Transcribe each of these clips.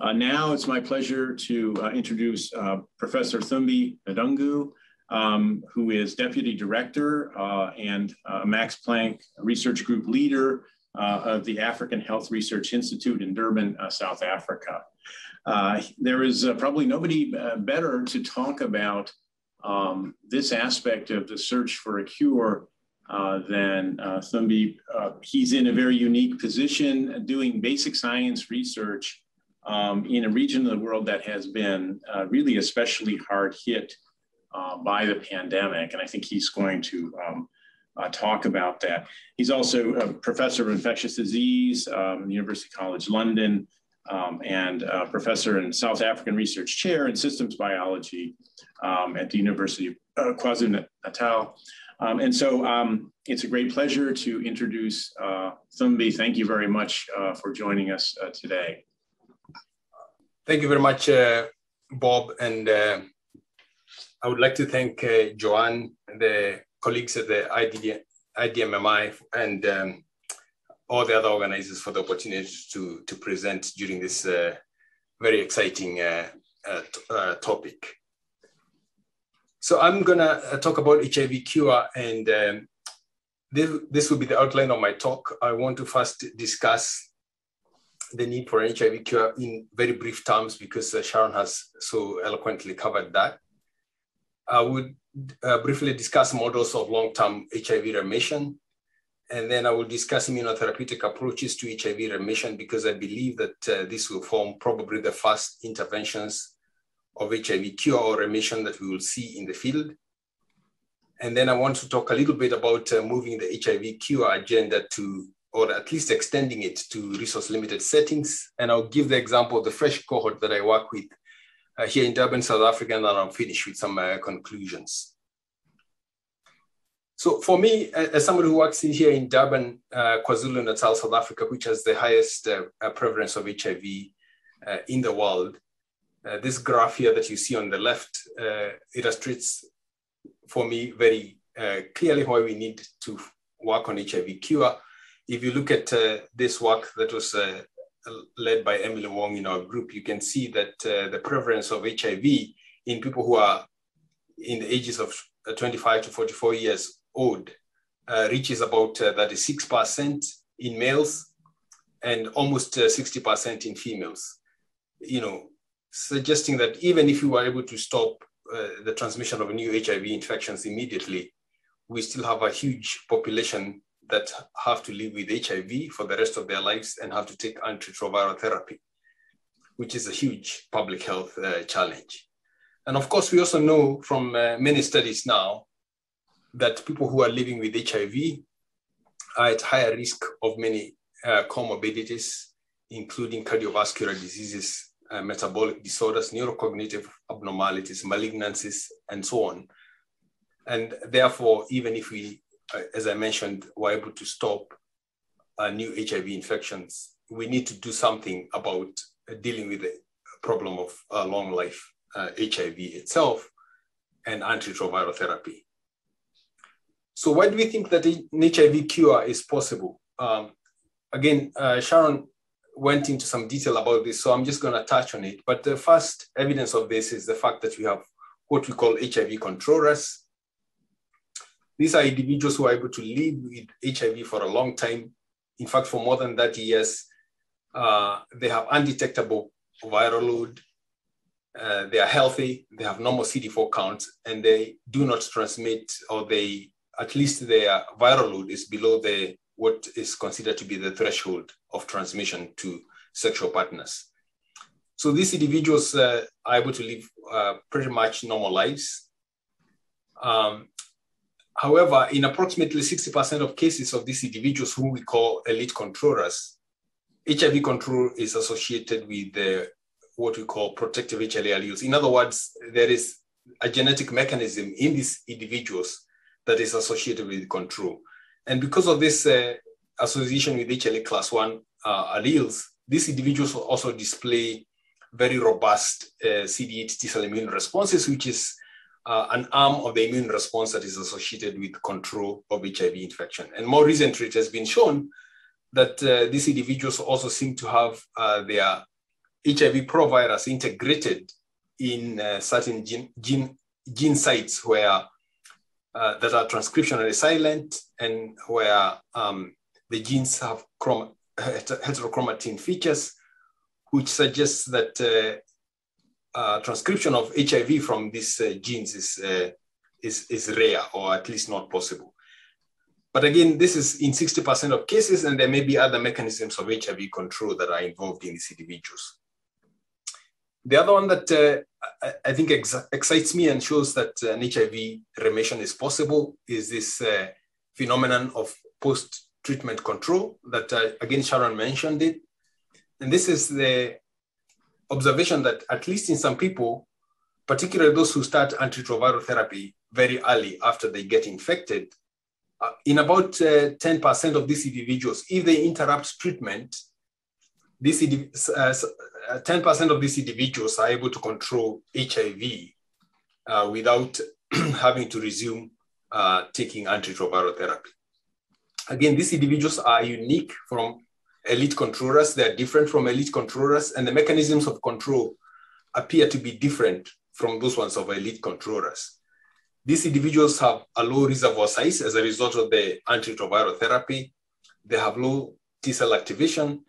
Now it's my pleasure to introduce Professor Thumbi Ndung'u, who is Deputy Director and Max Planck Research Group Leader of the African Health Research Institute in Durban, South Africa. There is probably nobody better to talk about this aspect of the search for a cure than Thumbi. He's in a very unique position doing basic science research in a region of the world that has been really especially hard hit by the pandemic. And I think he's going to talk about that. He's also a professor of infectious disease at the University College London and professor and South African Research Chair in systems biology at the University of KwaZulu-Natal. And so it's a great pleasure to introduce Thumbi. Thank you very much for joining us today. Thank you very much, Bob. And I would like to thank Joanne and the colleagues at the IDMMI and all the other organizers for the opportunity to present during this very exciting topic. So I'm gonna talk about HIV cure, and this will be the outline of my talk. I want to first discuss the need for an HIV cure in very brief terms because Sharon has so eloquently covered that. I would briefly discuss models of long-term HIV remission, and then I will discuss immunotherapeutic approaches to HIV remission because I believe that this will form probably the first interventions of HIV cure or remission that we will see in the field. And then I want to talk a little bit about moving the HIV cure agenda to, or at least extending it to resource-limited settings. And I'll give the example of the fresh cohort that I work with here in Durban, South Africa, and then I'll finish with some conclusions. So for me, as somebody who works in here in Durban, KwaZulu-Natal, South Africa, which has the highest prevalence of HIV in the world, this graph here that you see on the left illustrates for me very clearly why we need to work on HIV cure. If you look at this work that was led by Emily Wong in our group, you can see that the prevalence of HIV in people who are in the ages of 25 to 44 years old reaches about 36% in males and almost 60% in females. You know, suggesting that even if we were able to stop the transmission of new HIV infections immediately, we still have a huge population that have to live with HIV for the rest of their lives and have to take antiretroviral therapy, which is a huge public health challenge. And of course, we also know from many studies now that people who are living with HIV are at higher risk of many comorbidities, including cardiovascular diseases, metabolic disorders, neurocognitive abnormalities, malignancies, and so on. And therefore, even if we, as I mentioned, were able to stop new HIV infections, we need to do something about dealing with the problem of long life HIV itself and antiretroviral therapy. So why do we think that an HIV cure is possible? Again, Sharon went into some detail about this, so I'm just going to touch on it. But the first evidence of this is the fact that we have what we call HIV controllers. These are individuals who are able to live with HIV for a long time. In fact, for more than 30 years, they have undetectable viral load. They are healthy, they have normal CD4 counts, and they do not transmit, or at least their viral load is below what is considered to be the threshold of transmission to sexual partners. So these individuals are able to live pretty much normal lives. However, in approximately 60% of cases of these individuals whom we call elite controllers, HIV control is associated with what we call protective HIV alleles. In other words, there is a genetic mechanism in these individuals that is associated with control. And because of this association with HLA class 1 alleles, these individuals will also display very robust CD8 T-cell immune responses, which is an arm of the immune response that is associated with control of HIV infection. And more recently, it has been shown that these individuals also seem to have their HIV provirus integrated in certain gene sites where that are transcriptionally silent and where the genes have heterochromatin features, which suggests that transcription of HIV from these genes is rare, or at least not possible. But again, this is in 60% of cases, and there may be other mechanisms of HIV control that are involved in these individuals. The other one that I think excites me and shows that an HIV remission is possible is this phenomenon of post-treatment control that, again, Sharon mentioned it. And this is the observation that at least in some people, particularly those who start antiretroviral therapy very early after they get infected, in about 10% of these individuals, if they interrupt treatment, 10% of these individuals are able to control HIV without having to resume taking antiretroviral therapy. Again, these individuals are unique from elite controllers. They're different from elite controllers, and the mechanisms of control appear to be different from those ones of elite controllers. These individuals have a low reservoir size as a result of the antiretroviral therapy. They have low T-cell activation.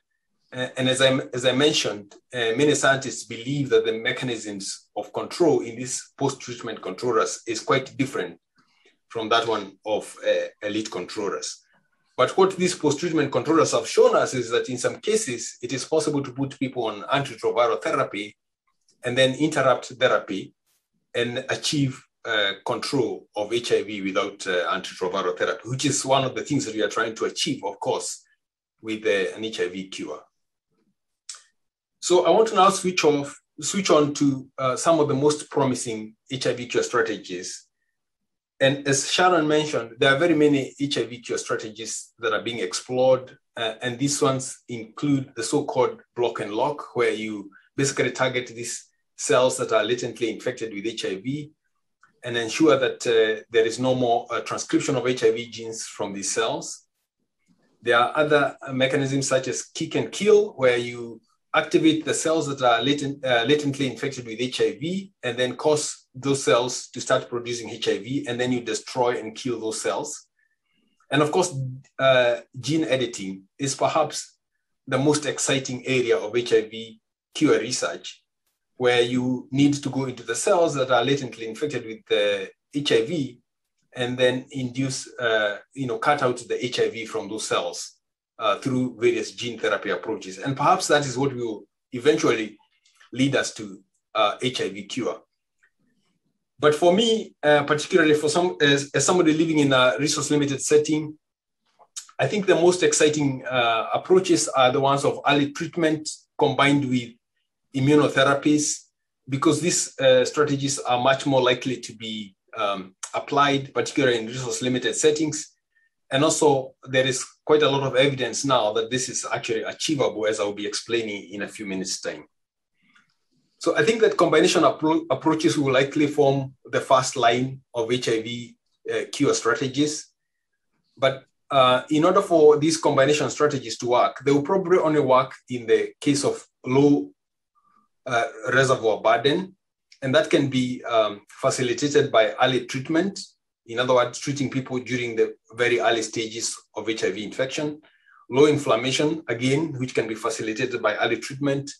And as I mentioned, many scientists believe that the mechanisms of control in these post-treatment controllers is quite different from that one of elite controllers. But what these post-treatment controllers have shown us is that in some cases, it is possible to put people on antiretroviral therapy and then interrupt therapy and achieve control of HIV without antiretroviral therapy, which is one of the things that we are trying to achieve, of course, with an HIV cure. So I want to now switch on to some of the most promising HIV cure strategies. And as Sharon mentioned, there are very many HIV cure strategies that are being explored. And these ones include the so-called block and lock, where you basically target these cells that are latently infected with HIV and ensure that there is no more transcription of HIV genes from these cells. There are other mechanisms such as kick and kill, where you activate the cells that are latently infected with HIV and then cause those cells to start producing HIV, and then you destroy and kill those cells. And of course, gene editing is perhaps the most exciting area of HIV cure research, where you need to go into the cells that are latently infected with HIV and then induce, cut out the HIV from those cells through various gene therapy approaches. And perhaps that is what will eventually lead us to HIV cure. But for me, particularly for as somebody living in a resource-limited setting, I think the most exciting approaches are the ones of early treatment combined with immunotherapies, because these strategies are much more likely to be applied, particularly in resource-limited settings. And also, there is quite a lot of evidence now that this is actually achievable, as I'll be explaining in a few minutes' time. So I think that combination approaches will likely form the first line of HIV cure strategies. But in order for these combination strategies to work, they will probably only work in the case of low reservoir burden. And that can be facilitated by early treatment. In other words, treating people during the very early stages of HIV infection. Low inflammation, again, which can be facilitated by early treatment.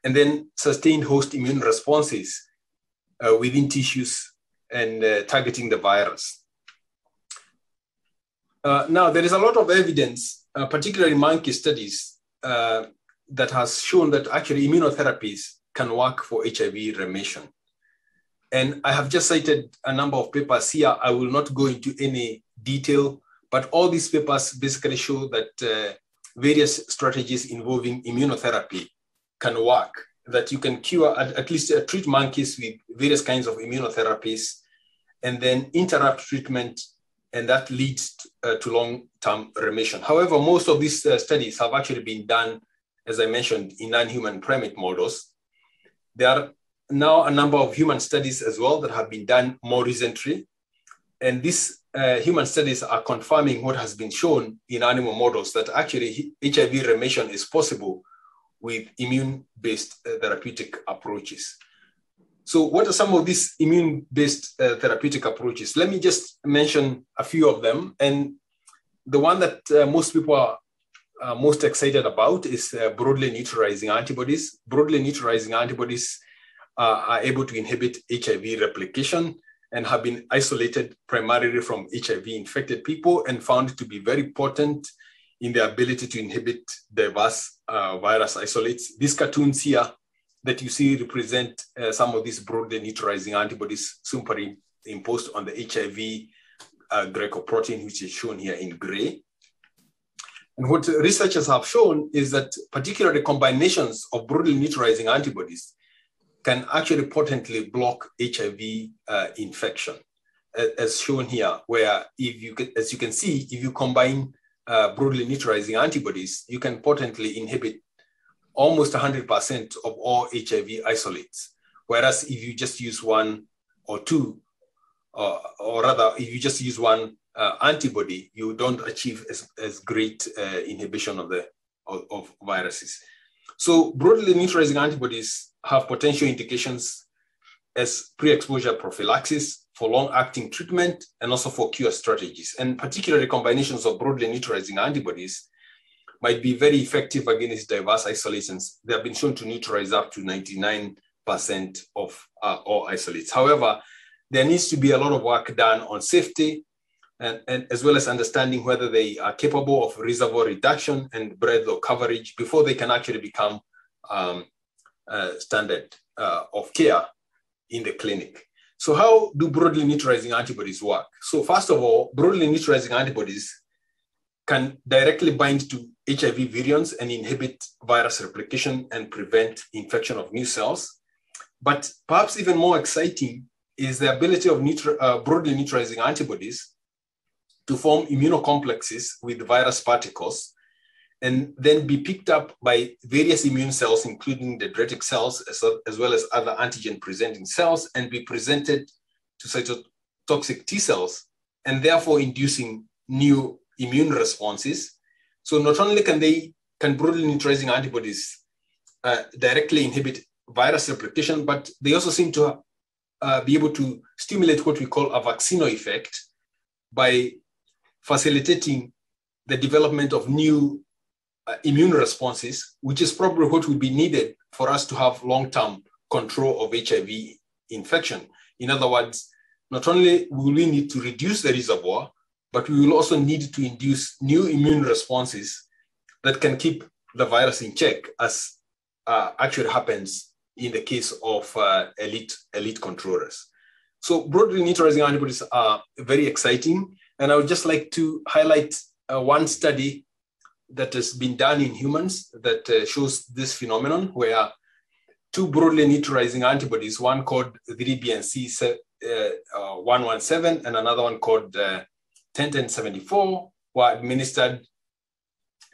And then sustained host immune responses within tissues and targeting the virus. Now, there is a lot of evidence, particularly monkey studies, that has shown that actually immunotherapies can work for HIV remission. And I have just cited a number of papers here. I will not go into any detail, but all these papers basically show that various strategies involving immunotherapy can work, that you can cure, at least treat monkeys with various kinds of immunotherapies, and then interrupt treatment, and that leads to long-term remission. However, most of these studies have actually been done, as I mentioned, in non-human primate models. There are now a number of human studies as well that have been done more recently. And these human studies are confirming what has been shown in animal models, that actually HIV remission is possible with immune-based therapeutic approaches. So what are some of these immune-based therapeutic approaches? Let me just mention a few of them. And the one that most people are most excited about is broadly neutralizing antibodies. Broadly neutralizing antibodies are able to inhibit HIV replication and have been isolated primarily from HIV-infected people and found to be very potent in their ability to inhibit diverse virus isolates. These cartoons here that you see represent some of these broadly neutralizing antibodies superimposed on the HIV glycoprotein, which is shown here in gray. And what researchers have shown is that particularly combinations of broadly neutralizing antibodies can actually potently block HIV infection, as shown here, where as you can see, if you combine broadly neutralizing antibodies, you can potently inhibit almost 100% of all HIV isolates. Whereas if you just use one or two, or rather, if you just use one antibody, you don't achieve as great inhibition of viruses. So broadly neutralizing antibodies have potential indications as pre-exposure prophylaxis, for long-acting treatment, and also for cure strategies. And particularly combinations of broadly neutralizing antibodies might be very effective against diverse isolations. They have been shown to neutralize up to 99% of all isolates. However, there needs to be a lot of work done on safety, and as well as understanding whether they are capable of reservoir reduction and breadth of coverage before they can actually become standard of care in the clinic. So how do broadly neutralizing antibodies work? So first of all, broadly neutralizing antibodies can directly bind to HIV virions and inhibit virus replication and prevent infection of new cells. But perhaps even more exciting is the ability of broadly neutralizing antibodies to form immunocomplexes with virus particles and then be picked up by various immune cells, including dendritic cells, as well as other antigen-presenting cells, and be presented to cytotoxic T cells, and therefore inducing new immune responses. So not only can broadly neutralizing antibodies directly inhibit virus replication, but they also seem to be able to stimulate what we call a vaccino effect by facilitating the development of new immune responses, which is probably what will be needed for us to have long-term control of HIV infection. In other words, not only will we need to reduce the reservoir, but we will also need to induce new immune responses that can keep the virus in check, as actually happens in the case of elite controllers. So broadly neutralizing antibodies are very exciting. And I would just like to highlight one study that has been done in humans that shows this phenomenon, where two broadly neutralizing antibodies, one called 3BNC117 and another one called 101074, were administered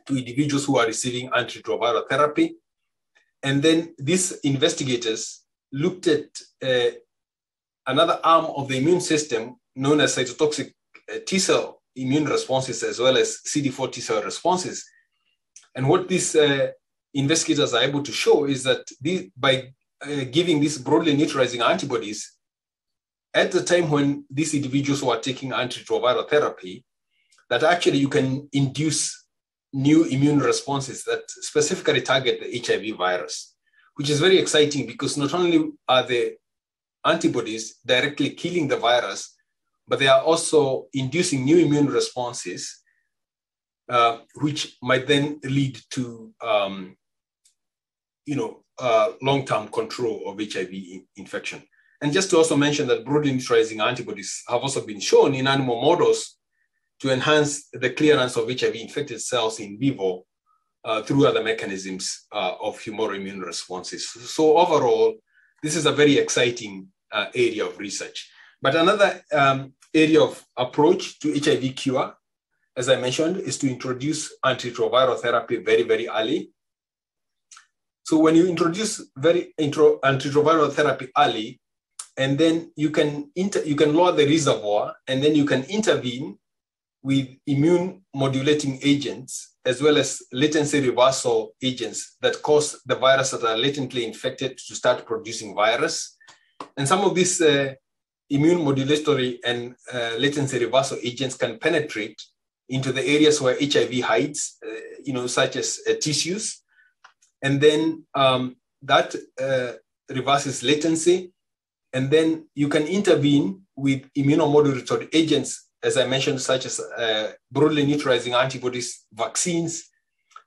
to individuals who are receiving antiretroviral therapy. And then these investigators looked at another arm of the immune system known as cytotoxic T cell immune responses, as well as CD4 T cell responses. And what these investigators are able to show is that by giving these broadly neutralizing antibodies at the time when these individuals were taking antiretroviral therapy, that actually you can induce new immune responses that specifically target the HIV virus, which is very exciting because not only are the antibodies directly killing the virus, but they are also inducing new immune responses, which might then lead to long-term control of HIV infection. And just to also mention that broadly neutralizing antibodies have also been shown in animal models to enhance the clearance of HIV-infected cells in vivo through other mechanisms of humoral immune responses. So overall, this is a very exciting area of research. But another area of approach to HIV cure, as I mentioned, is to introduce antiretroviral therapy very, very early. So when you introduce antiretroviral therapy early, and then you can lower the reservoir, and then you can intervene with immune modulating agents as well as latency reversal agents that cause the virus that are latently infected to start producing virus. And some of these immune modulatory and latency reversal agents can penetrate into the areas where HIV hides, such as tissues. And then that reverses latency. And then you can intervene with immunomodulatory agents, as I mentioned, such as broadly neutralizing antibodies, vaccines,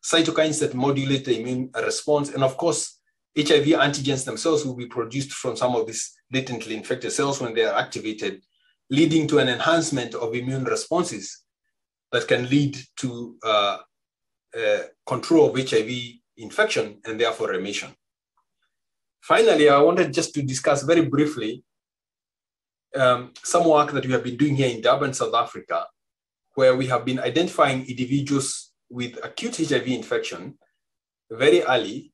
cytokines that modulate the immune response. And of course, HIV antigens themselves will be produced from some of these latently infected cells when they are activated, leading to an enhancement of immune responses that can lead to control of HIV infection and therefore remission. Finally, I wanted just to discuss very briefly some work that we have been doing here in Durban, South Africa, where we have been identifying individuals with acute HIV infection very early.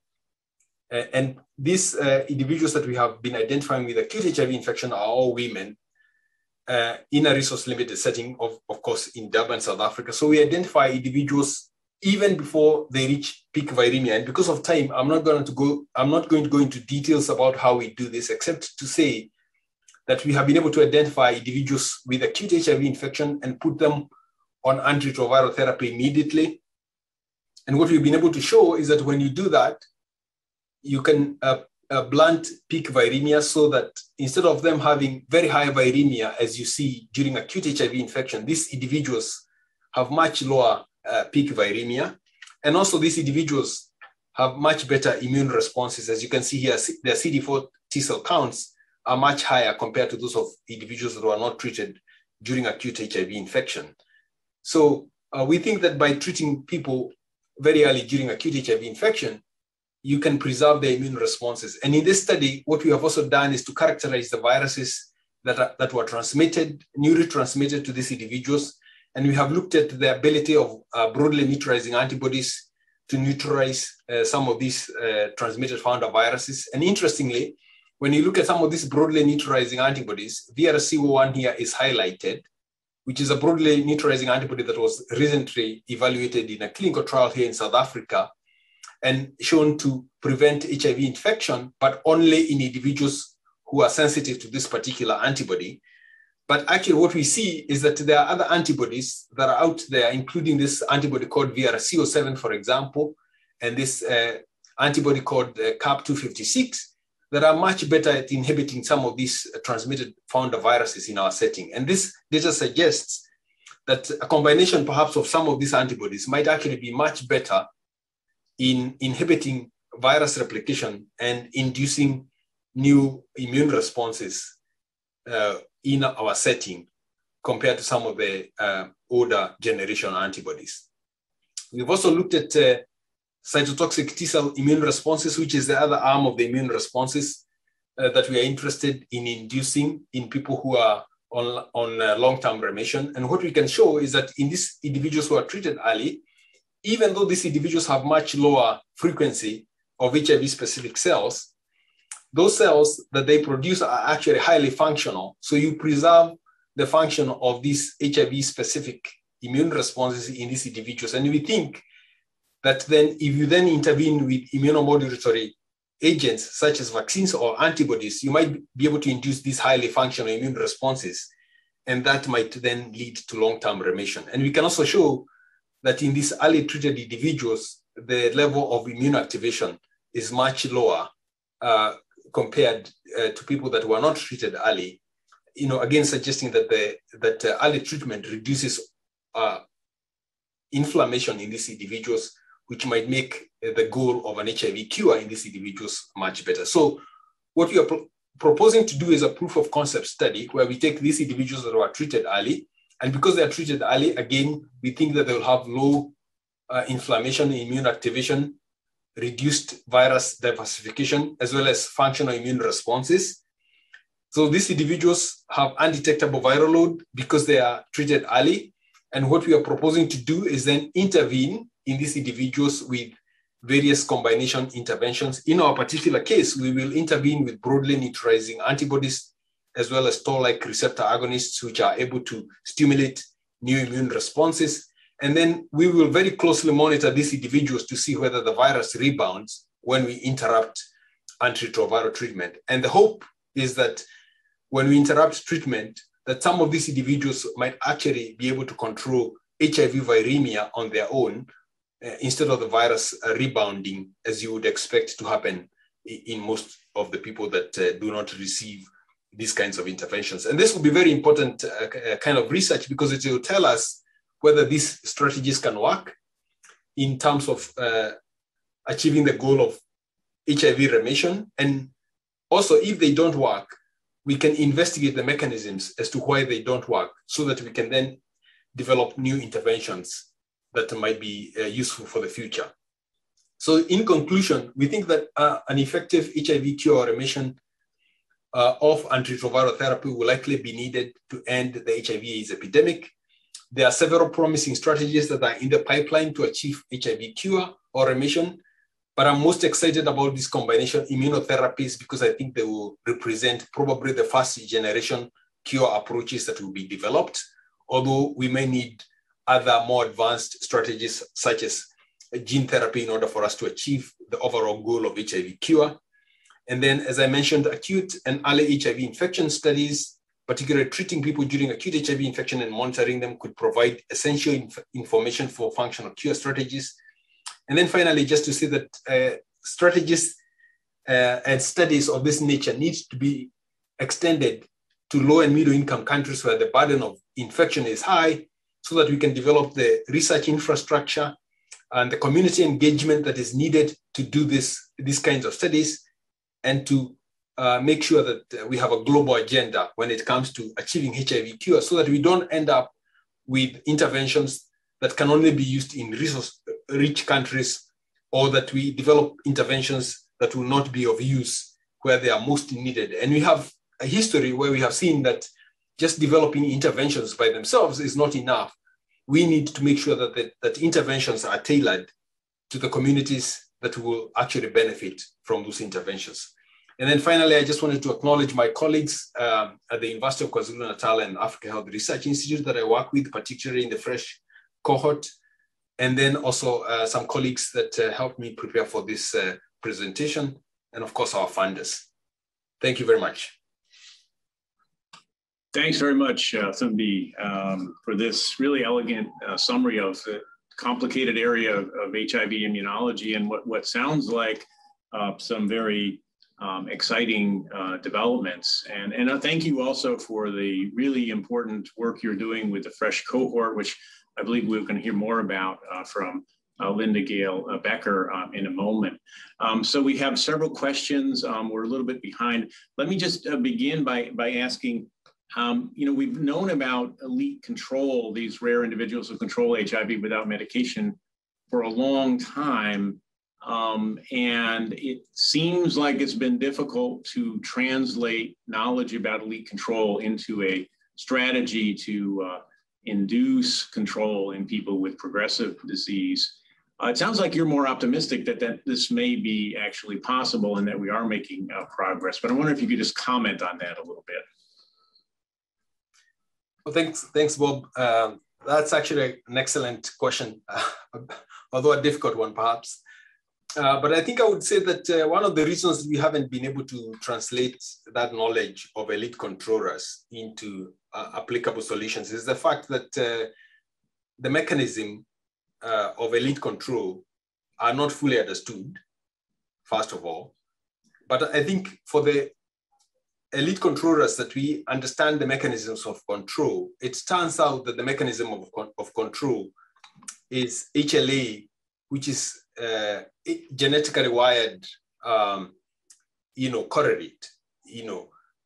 And these individuals that we have been identifying with acute HIV infection are all women in a resource-limited setting, of course, in Durban, South Africa. So we identify individuals even before they reach peak viremia. And because of time, I'm not going to go into details about how we do this, except to say that we have been able to identify individuals with acute HIV infection and put them on antiretroviral therapy immediately. And what we've been able to show is that when you do that, you can blunt peak viremia, so that instead of them having very high viremia, as you see during acute HIV infection, these individuals have much lower peak viremia. And also these individuals have much better immune responses. As you can see here, their CD4 T cell counts are much higher compared to those of individuals that were not treated during acute HIV infection. So we think that by treating people very early during acute HIV infection, you can preserve their immune responses. And in this study, what we have also done is to characterize the viruses that were transmitted, newly transmitted to these individuals. And we have looked at the ability of broadly neutralizing antibodies to neutralize some of these transmitted founder viruses. And interestingly, when you look at some of these broadly neutralizing antibodies, VRC01 here is highlighted, which is a broadly neutralizing antibody that was recently evaluated in a clinical trial here in South Africa and shown to prevent HIV infection, but only in individuals who are sensitive to this particular antibody. But actually what we see is that there are other antibodies that are out there, including this antibody called VRC07, for example, and this antibody called CAP256, that are much better at inhibiting some of these transmitted founder viruses in our setting. And this data suggests that a combination perhaps of some of these antibodies might actually be much better in inhibiting virus replication and inducing new immune responses in our setting compared to some of the older generation antibodies. We've also looked at cytotoxic T cell immune responses, which is the other arm of the immune responses that we are interested in inducing in people who are on long-term remission. And what we can show is that in these individuals who are treated early, even though these individuals have much lower frequency of HIV-specific cells, those cells that they produce are actually highly functional. So you preserve the function of these HIV-specific immune responses in these individuals. And we think that then if you then intervene with immunomodulatory agents, such as vaccines or antibodies, you might be able to induce these highly functional immune responses. And that might then lead to long-term remission. And we can also show that in these early treated individuals, the level of immune activation is much lower compared to people that were not treated early, again suggesting that early treatment reduces inflammation in these individuals, which might make the goal of an HIV cure in these individuals much better. So what we are proposing to do is a proof of concept study where we take these individuals that were treated early, and because they are treated early, again, we think that they will have low inflammation, immune activation, reduced virus diversification, as well as functional immune responses. So these individuals have undetectable viral load because they are treated early. And what we are proposing to do is then intervene in these individuals with various combination interventions. In our particular case, we will intervene with broadly neutralizing antibodies, as well as toll-like receptor agonists, which are able to stimulate new immune responses. And then we will very closely monitor these individuals to see whether the virus rebounds when we interrupt antiretroviral treatment. And the hope is that when we interrupt treatment, that some of these individuals might actually be able to control HIV viremia on their own instead of the virus rebounding, as you would expect to happen in most of the people that do not receive these kinds of interventions. And this will be very important kind of research, because it will tell us whether these strategies can work in terms of achieving the goal of HIV remission. And also, if they don't work, we can investigate the mechanisms as to why they don't work, so that we can then develop new interventions that might be useful for the future. So in conclusion, we think that an effective HIV cure or remission of antiretroviral therapy will likely be needed to end the HIV/AIDS epidemic. There are several promising strategies that are in the pipeline to achieve HIV cure or remission, but I'm most excited about this combination immunotherapies, because I think they will represent probably the first generation cure approaches that will be developed, although we may need other more advanced strategies such as gene therapy in order for us to achieve the overall goal of HIV cure. And then, as I mentioned, acute and early HIV infection studies, particularly treating people during acute HIV infection and monitoring them, could provide essential information for functional cure strategies. And then finally, just to say that strategies and studies of this nature need to be extended to low and middle income countries where the burden of infection is high, so that we can develop the research infrastructure and the community engagement that is needed to do these kinds of studies, and to make sure that we have a global agenda when it comes to achieving HIV cure, so that we don't end up with interventions that can only be used in resource-rich countries, or that we develop interventions that will not be of use where they are most needed. And we have a history where we have seen that just developing interventions by themselves is not enough. We need to make sure that interventions are tailored to the communities that will actually benefit from those interventions. And then finally, I just wanted to acknowledge my colleagues at the University of KwaZulu-Natal and Africa Health Research Institute that I work with, particularly in the FRESH cohort, and then also some colleagues that helped me prepare for this presentation, and of course, our funders. Thank you very much. Thanks very much, Thumbi, for this really elegant summary of the complicated area of HIV immunology and what sounds like some very exciting developments. And thank you also for the really important work you're doing with the FRESH cohort, which I believe we're going to hear more about from Linda Gale Becker in a moment. So we have several questions. We're a little bit behind. Let me just begin by asking, we've known about elite control, these rare individuals who control HIV without medication, for a long time. And it seems like it's been difficult to translate knowledge about elite control into a strategy to induce control in people with progressive disease. It sounds like you're more optimistic that this may be actually possible and that we are making progress. But I wonder if you could just comment on that a little bit. Well, thanks, Bob. That's actually an excellent question, although a difficult one, perhaps. But I think I would say that one of the reasons we haven't been able to translate that knowledge of elite controllers into applicable solutions is the fact that the mechanism of elite control are not fully understood, first of all. But I think for the elite controllers that we understand the mechanisms of control, it turns out that the mechanism of control is HLA, which is genetically wired, correlate,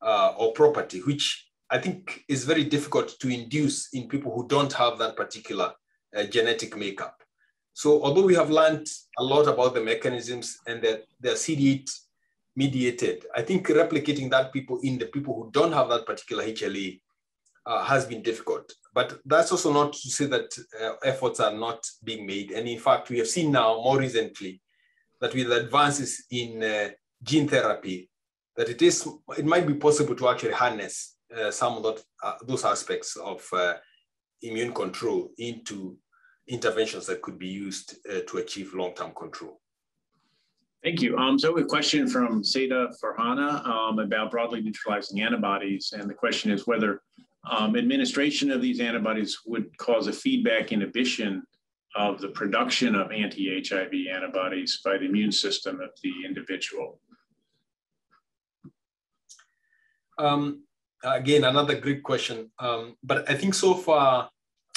or property, which I think is very difficult to induce in people who don't have that particular genetic makeup. So although we have learned a lot about the mechanisms and that they're CD8 mediated, I think replicating that in the people who don't have that particular HLA has been difficult. But that's also not to say that efforts are not being made. And in fact, we have seen now more recently that with advances in gene therapy, that it might be possible to actually harness some of those aspects of immune control into interventions that could be used to achieve long-term control. Thank you. So we have a question from Seda Farhana about broadly neutralizing antibodies. And the question is whether administration of these antibodies would cause a feedback inhibition of the production of anti-HIV antibodies by the immune system of the individual. Again, another great question. But I think so far,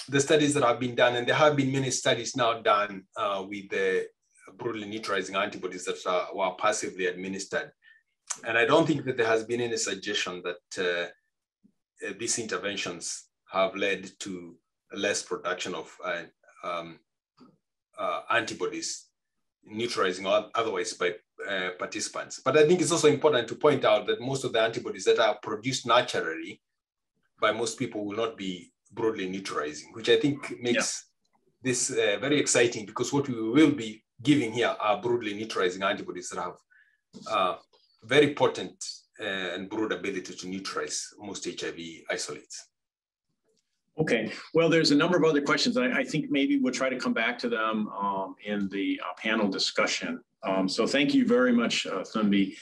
the studies that have been done, and there have been many studies now done with the broadly neutralizing antibodies that were passively administered. And I don't think that there has been any suggestion that these interventions have led to less production of antibodies, neutralizing or otherwise by participants. But I think it's also important to point out that most of the antibodies that are produced naturally by most people will not be broadly neutralizing, which I think makes this very exciting, because what we will be giving here are broadly neutralizing antibodies that have very potent and broad ability to neutralize most HIV isolates. Okay, well, there's a number of other questions. I think maybe we'll try to come back to them in the panel discussion. So thank you very much, Thumbi.